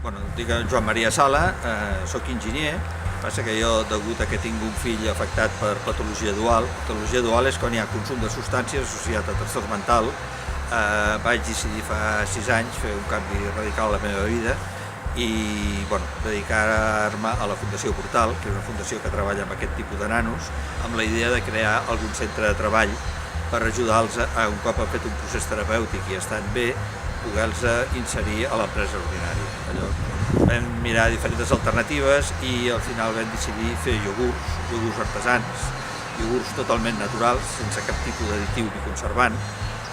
Bueno, dic Joan Maria Sala, soc enginyer, passa que jo, degut a que tinc un fill afectat per patologia dual és quan hi ha consum de substàncies associat a trastorn mental, vaig decidir fa 6 anys fer un canvi radical a la meva vida i dedicar-me a la Fundació Portal, que és una fundació que treballa amb aquest tipus de nanos, amb la idea de crear algun centre de treball per ajudar-los a, un cop han fet un procés terapèutic i estan bé, poder-los inserir a l'empresa ordinària. Vam mirar diferents alternatives i al final vam decidir fer iogurts artesans, iogurts totalment naturals, sense cap tipus d'additiu ni conservant.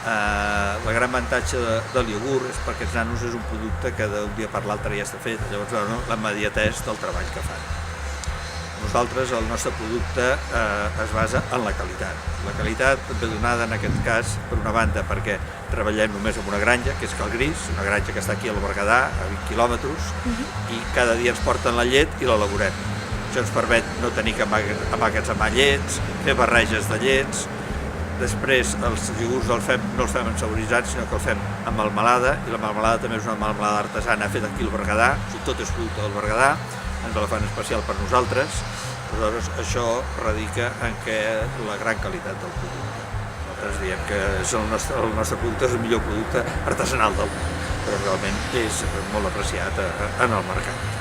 La gran avantatge del iogurt és perquè els nanos és un producte que d'un dia per l'altre ja està fet, llavors la immediatesa del treball que fan. Nosaltres, el nostre producte es basa en la qualitat. La qualitat ve donada en aquest cas, per una banda, perquè treballem només en una granja, que és Cal Gris, una granja que està aquí al Berguedà, a 20 quilòmetres, i cada dia ens porten la llet i l'elaborem. Això ens permet no tenir que emmagatzemar llets, fer barreges de llets. Després, els iogurts no els fem ensaboritzats, sinó que els fem amb melmelada, i la melmelada també és una melmelada artesana feta aquí al Berguedà, tot és producte del Berguedà, ens la fan especial per nosaltres, aleshores això radica en la gran qualitat del producte. Nosaltres diem que el nostre producte és el millor producte artesanal del món, però realment és molt apreciat en el mercat.